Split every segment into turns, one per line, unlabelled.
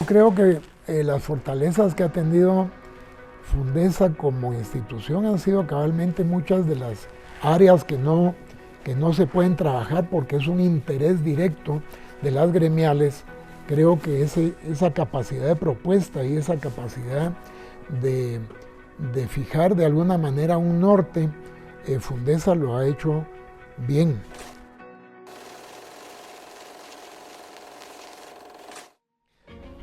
Creo que las fortalezas que ha tenido Fundesa como institución han sido cabalmente muchas de las áreas que no se pueden trabajar porque es un interés directo de las gremiales. Creo que esa capacidad de propuesta y esa capacidad de fijar de alguna manera un norte, Fundesa lo ha hecho bien.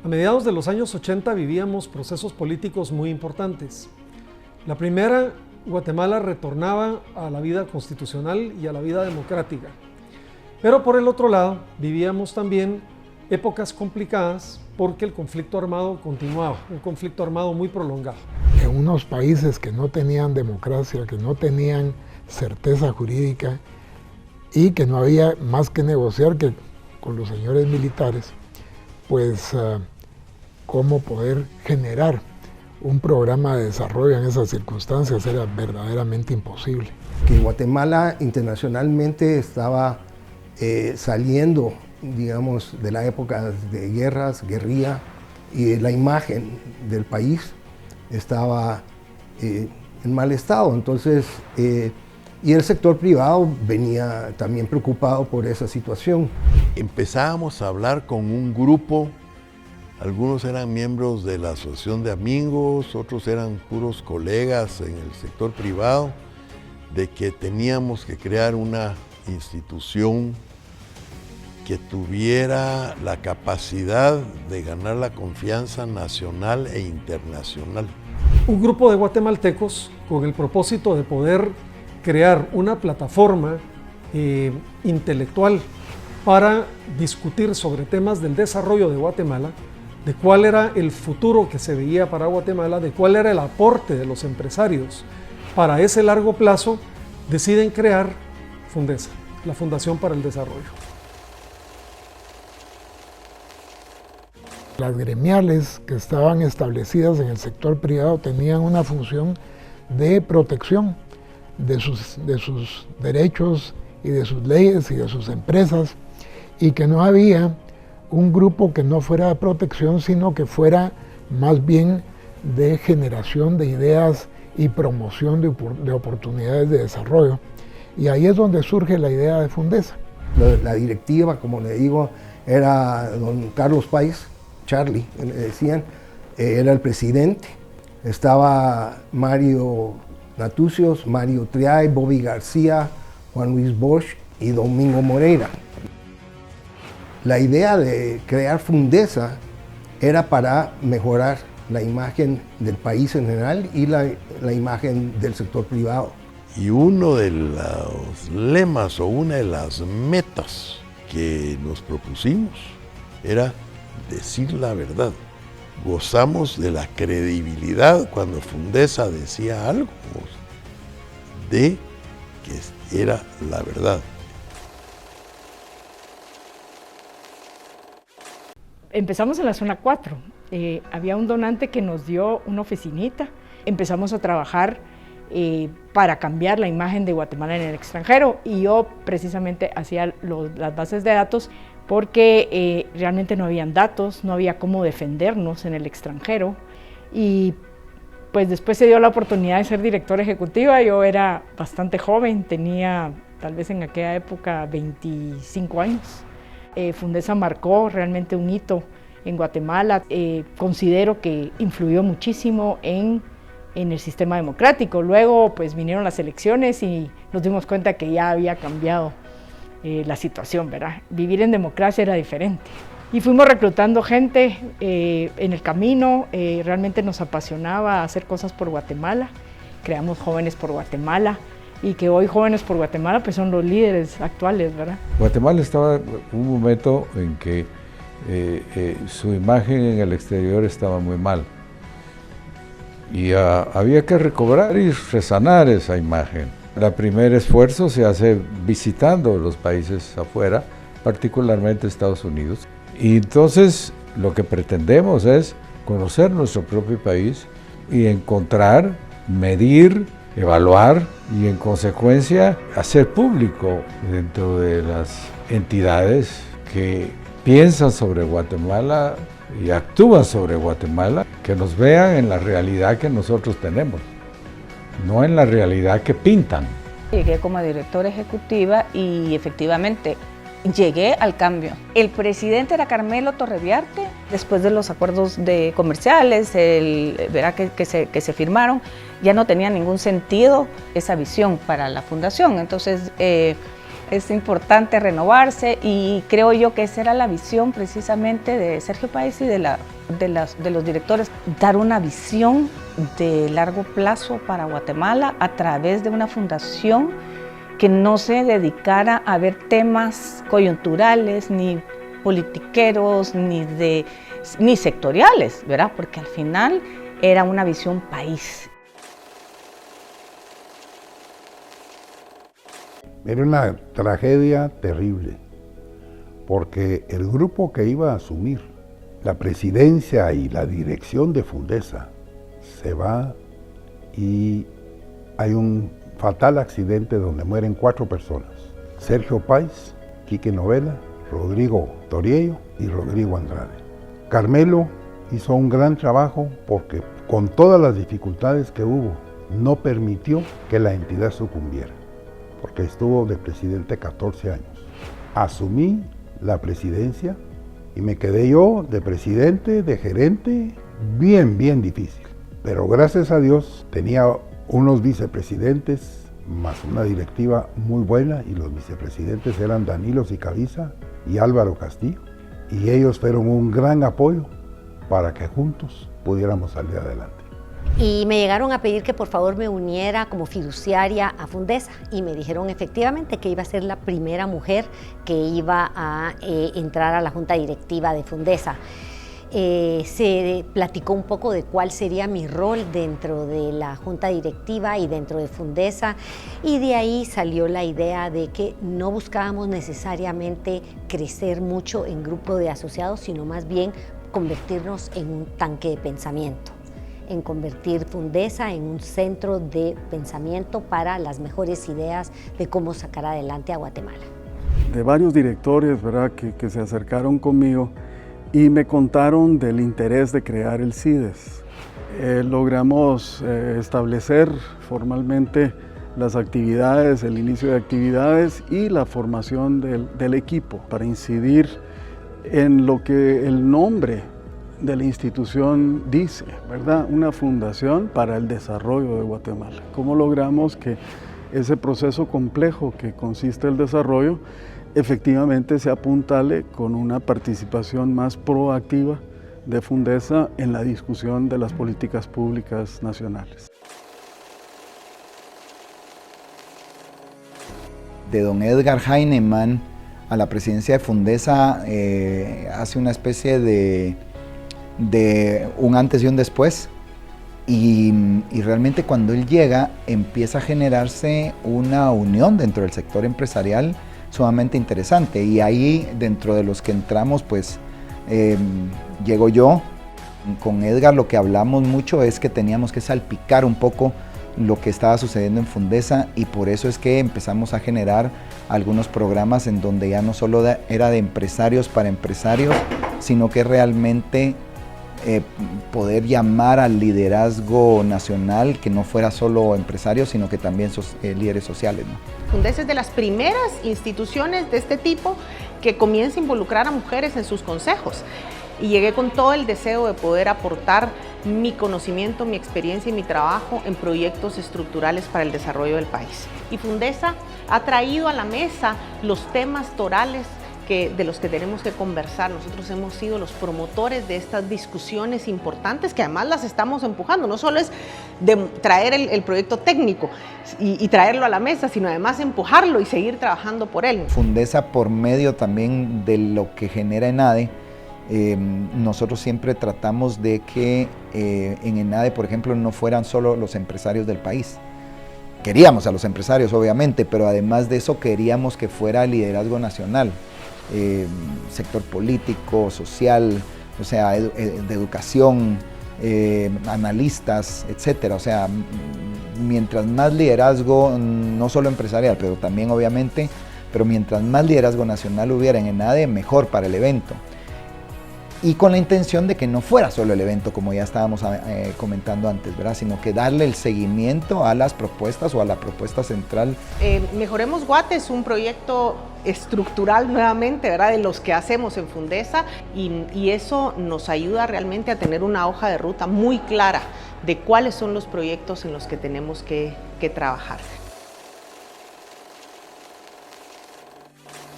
A mediados de los años 80 vivíamos procesos políticos muy importantes. La primera, Guatemala retornaba a la vida constitucional y a la vida democrática. Pero por el otro lado, vivíamos también épocas complicadas porque el conflicto armado continuaba, un conflicto armado muy prolongado.
En unos países que no tenían democracia, que no tenían certeza jurídica y que no había más que negociar que con los señores militares, pues cómo poder generar un programa de desarrollo en esas circunstancias era verdaderamente imposible.
Que Guatemala internacionalmente estaba saliendo, digamos, de la época de guerras, guerrilla, y la imagen del país estaba en mal estado. Entonces, y el sector privado venía también preocupado por esa situación.
Empezábamos a hablar con un grupo, algunos eran miembros de la Asociación de Amigos, otros eran puros colegas en el sector privado, de que teníamos que crear una institución que tuviera la capacidad de ganar la confianza nacional e internacional.
Un grupo de guatemaltecos con el propósito de poder crear una plataforma intelectual para discutir sobre temas del desarrollo de Guatemala, de cuál era el futuro que se veía para Guatemala, de cuál era el aporte de los empresarios para ese largo plazo, deciden crear Fundesa, la Fundación para el Desarrollo.
Las gremiales que estaban establecidas en el sector privado tenían una función de protección de sus derechos y de sus leyes y de sus empresas, y que no había un grupo que no fuera de protección, sino que fuera más bien de generación de ideas y promoción de oportunidades de desarrollo. Y ahí es donde surge la idea de Fundesa.
La directiva, como le digo, era don Carlos Páez, Charlie, le decían, era el presidente. Estaba Mario Natucios, Mario Triay, Bobby García, Juan Luis Bosch y Domingo Moreira. La idea de crear Fundesa era para mejorar la imagen del país en general y la imagen del sector privado.
Y uno de los lemas o una de las metas que nos propusimos era decir la verdad. Gozamos de la credibilidad cuando Fundesa decía algo, de que era la verdad.
Empezamos en la zona 4, había un donante que nos dio una oficinita, empezamos a trabajar para cambiar la imagen de Guatemala en el extranjero, y yo precisamente hacía las bases de datos porque realmente no habían datos, no había cómo defendernos en el extranjero, y pues después se dio la oportunidad de ser directora ejecutiva. Yo era bastante joven, tenía tal vez en aquella época 25 años. Fundesa marcó realmente un hito en Guatemala. Considero que influyó muchísimo en el sistema democrático. Luego pues vinieron las elecciones y nos dimos cuenta que ya había cambiado la situación, ¿verdad? Vivir en democracia era diferente. Y fuimos reclutando gente en el camino. Realmente nos apasionaba hacer cosas por Guatemala. Creamos Jóvenes por Guatemala, y que hoy Jóvenes por Guatemala pues son los líderes actuales, ¿verdad?
Guatemala estaba en un momento en que su imagen en el exterior estaba muy mal, y había que recobrar y resanar esa imagen. El primer esfuerzo se hace visitando los países afuera, particularmente Estados Unidos. Y entonces lo que pretendemos es conocer nuestro propio país y encontrar, medir, evaluar y en consecuencia hacer público dentro de las entidades que piensan sobre Guatemala y actúan sobre Guatemala, que nos vean en la realidad que nosotros tenemos, no en la realidad que pintan.
Llegué como directora ejecutiva y efectivamente llegué al cambio. El presidente era Carmelo Torreviarte. Después de los acuerdos comerciales que se firmaron, ya no tenía ningún sentido esa visión para la fundación. Entonces es importante renovarse y creo yo que esa era la visión precisamente de Sergio Páez y de los directores, dar una visión de largo plazo para Guatemala a través de una fundación que no se dedicara a ver temas coyunturales, ni politiqueros, ni sectoriales, ¿verdad? Porque al final era una visión país.
Era una tragedia terrible, porque el grupo que iba a asumir la presidencia y la dirección de Fundesa se va y hay un fatal accidente donde mueren 4 personas. Sergio Páez, Quique Novela, Rodrigo Toriello y Rodrigo Andrade. Carmelo hizo un gran trabajo porque con todas las dificultades que hubo, no permitió que la entidad sucumbiera, porque estuvo de presidente 14 años. Asumí la presidencia y me quedé yo de presidente, de gerente, bien difícil. Pero gracias a Dios tenía unos vicepresidentes más una directiva muy buena y los vicepresidentes eran Danilo Sicavisa y Álvaro Castillo y ellos fueron un gran apoyo para que juntos pudiéramos salir adelante.
Y me llegaron a pedir que por favor me uniera como fiduciaria a Fundesa y me dijeron efectivamente que iba a ser la primera mujer que iba a entrar a la junta directiva de Fundesa. Se platicó un poco de cuál sería mi rol dentro de la junta directiva y dentro de Fundesa y de ahí salió la idea de que no buscábamos necesariamente crecer mucho en grupo de asociados, sino más bien convertirnos en un tanque de pensamiento, en convertir Fundesa en un centro de pensamiento para las mejores ideas de cómo sacar adelante a Guatemala.
De varios directores, ¿verdad?, que se acercaron conmigo y me contaron del interés de crear el CIDES. Logramos establecer formalmente las actividades, el inicio de actividades y la formación del equipo para incidir en lo que el nombre de la institución dice, ¿verdad? Una fundación para el desarrollo de Guatemala. ¿Cómo logramos que ese proceso complejo que consiste el desarrollo efectivamente se apuntale con una participación más proactiva de Fundesa en la discusión de las políticas públicas nacionales?
De don Edgar Heinemann a la presidencia de Fundesa hace una especie de un antes y un después y realmente cuando él llega empieza a generarse una unión dentro del sector empresarial sumamente interesante y ahí dentro de los que entramos pues llego yo. Con Edgar lo que hablamos mucho es que teníamos que salpicar un poco lo que estaba sucediendo en Fundesa y por eso es que empezamos a generar algunos programas en donde ya no solo era de empresarios para empresarios, sino que realmente poder llamar al liderazgo nacional que no fuera solo empresarios, sino que también líderes sociales, ¿no?
Fundesa es de las primeras instituciones de este tipo que comienza a involucrar a mujeres en sus consejos. Y llegué con todo el deseo de poder aportar mi conocimiento, mi experiencia y mi trabajo en proyectos estructurales para el desarrollo del país. Y Fundesa ha traído a la mesa los temas torales de los que tenemos que conversar. Nosotros hemos sido los promotores de estas discusiones importantes que además las estamos empujando. No solo es de traer el proyecto técnico y traerlo a la mesa, sino además empujarlo y seguir trabajando por él.
Fundesa, por medio también de lo que genera ENADE, nosotros siempre tratamos de que en ENADE, por ejemplo, no fueran solo los empresarios del país, queríamos a los empresarios obviamente, pero además de eso queríamos que fuera liderazgo nacional, sector político, social, o sea, de educación, analistas, etcétera. O sea, mientras más liderazgo, no solo empresarial, pero también obviamente, pero mientras más liderazgo nacional hubiera en ENADE, mejor para el evento. Y con la intención de que no fuera solo el evento, como ya estábamos comentando antes, ¿verdad? Sino que darle el seguimiento a las propuestas o a la propuesta central.
Mejoremos Guate es un proyecto estructural nuevamente, ¿verdad? De los que hacemos en Fundesa y eso nos ayuda realmente a tener una hoja de ruta muy clara de cuáles son los proyectos en los que tenemos que trabajar.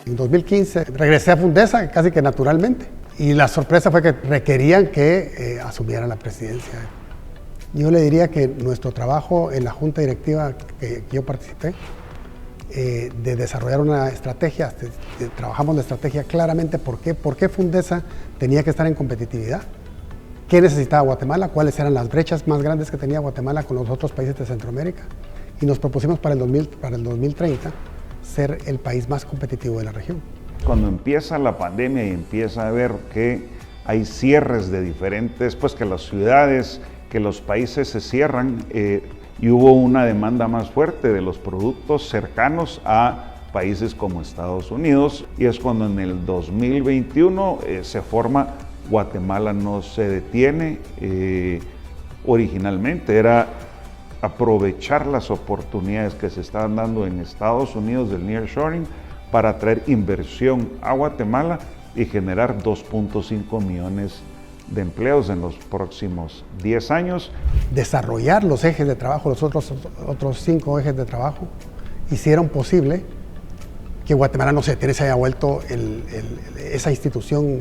En 2015 regresé a Fundesa casi que naturalmente. Y la sorpresa fue que requerían que asumiera la presidencia. Yo le diría que nuestro trabajo en la junta directiva que yo participé, de desarrollar una estrategia, trabajamos la estrategia claramente por qué Fundesa tenía que estar en competitividad, qué necesitaba Guatemala, cuáles eran las brechas más grandes que tenía Guatemala con los otros países de Centroamérica, y nos propusimos para el 2030 ser el país más competitivo de la región.
Cuando empieza la pandemia y empieza a ver que hay cierres de diferentes, pues que las ciudades, que los países se cierran y hubo una demanda más fuerte de los productos cercanos a países como Estados Unidos, y es cuando en el 2021 se forma Guatemala no se detiene. Originalmente era aprovechar las oportunidades que se estaban dando en Estados Unidos del nearshoring para traer inversión a Guatemala y generar 2.5 millones de empleos en los próximos 10 años.
Desarrollar los ejes de trabajo, los otros 5 ejes de trabajo, hicieron posible que Guatemala no se haya vuelto esa institución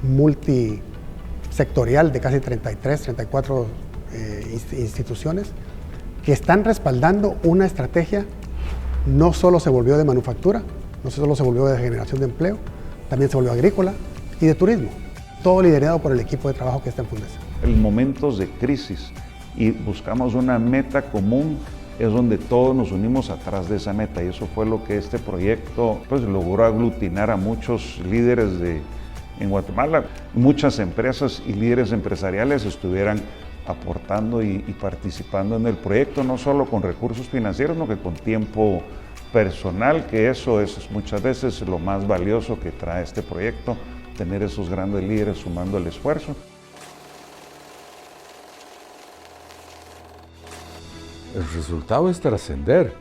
multisectorial de casi 34 instituciones que están respaldando una estrategia. No solo se volvió de manufactura, no solo se volvió de generación de empleo, también se volvió agrícola y de turismo. Todo liderado por el equipo de trabajo que está en Fundesa.
En momentos de crisis y buscamos una meta común, es donde todos nos unimos atrás de esa meta, y eso fue lo que este proyecto pues logró aglutinar a muchos líderes en Guatemala. Muchas empresas y líderes empresariales estuvieran aportando y participando en el proyecto, no solo con recursos financieros, sino que con tiempo personal, que eso es muchas veces lo más valioso que trae este proyecto, tener esos grandes líderes sumando el esfuerzo.
El resultado es trascender.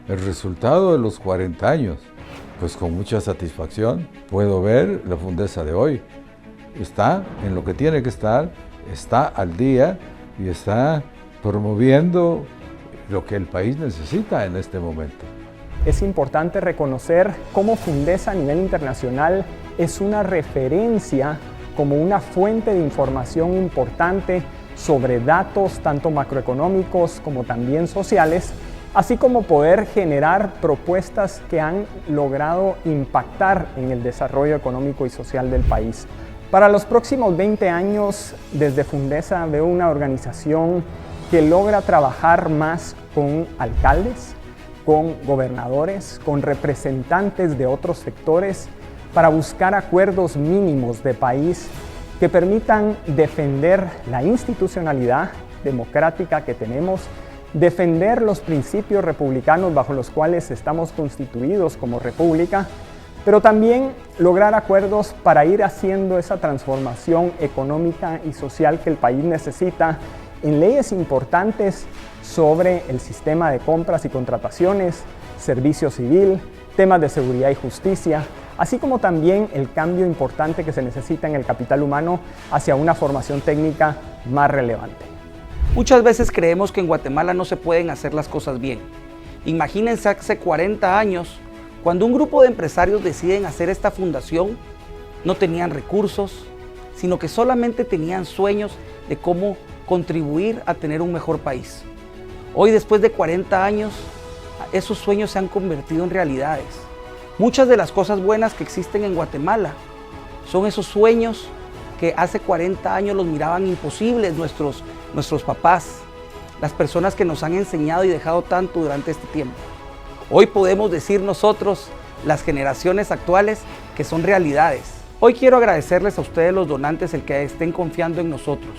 El resultado de los 40 años, pues con mucha satisfacción puedo ver la Fundesa de hoy. Está en lo que tiene que estar, está al día y está promoviendo lo que el país necesita en este momento.
Es importante reconocer cómo Fundesa a nivel internacional es una referencia como una fuente de información importante sobre datos tanto macroeconómicos como también sociales, así como poder generar propuestas que han logrado impactar en el desarrollo económico y social del país. Para los próximos 20 años, desde Fundesa veo una organización que logra trabajar más con alcaldes, con gobernadores, con representantes de otros sectores, para buscar acuerdos mínimos de país que permitan defender la institucionalidad democrática que tenemos, defender los principios republicanos bajo los cuales estamos constituidos como república, pero también lograr acuerdos para ir haciendo esa transformación económica y social que el país necesita en leyes importantes sobre el sistema de compras y contrataciones, servicio civil, temas de seguridad y justicia, así como también el cambio importante que se necesita en el capital humano hacia una formación técnica más relevante.
Muchas veces creemos que en Guatemala no se pueden hacer las cosas bien. Imagínense hace 40 años, cuando un grupo de empresarios deciden hacer esta fundación, no tenían recursos, sino que solamente tenían sueños de cómo contribuir a tener un mejor país. Hoy, después de 40 años, esos sueños se han convertido en realidades. Muchas de las cosas buenas que existen en Guatemala son esos sueños que hace 40 años los miraban imposibles nuestros papás. las personas que nos han enseñado y dejado tanto durante este tiempo. Hoy podemos decir nosotros, las generaciones actuales, que son realidades. Hoy quiero agradecerles a ustedes los donantes el que estén confiando en nosotros.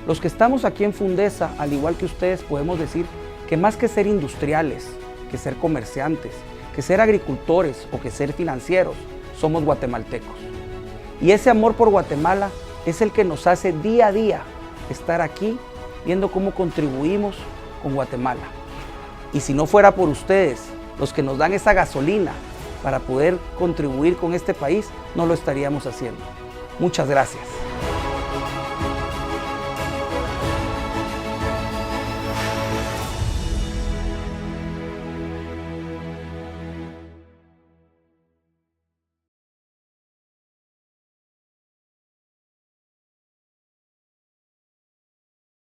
Los que estamos aquí en Fundesa, al igual que ustedes, podemos decir que más que ser industriales, que ser comerciantes, que ser agricultores o que ser financieros, somos guatemaltecos. Y ese amor por Guatemala es el que nos hace día a día estar aquí viendo cómo contribuimos con Guatemala. Y si no fuera por ustedes, los que nos dan esa gasolina para poder contribuir con este país, no lo estaríamos haciendo. Muchas gracias.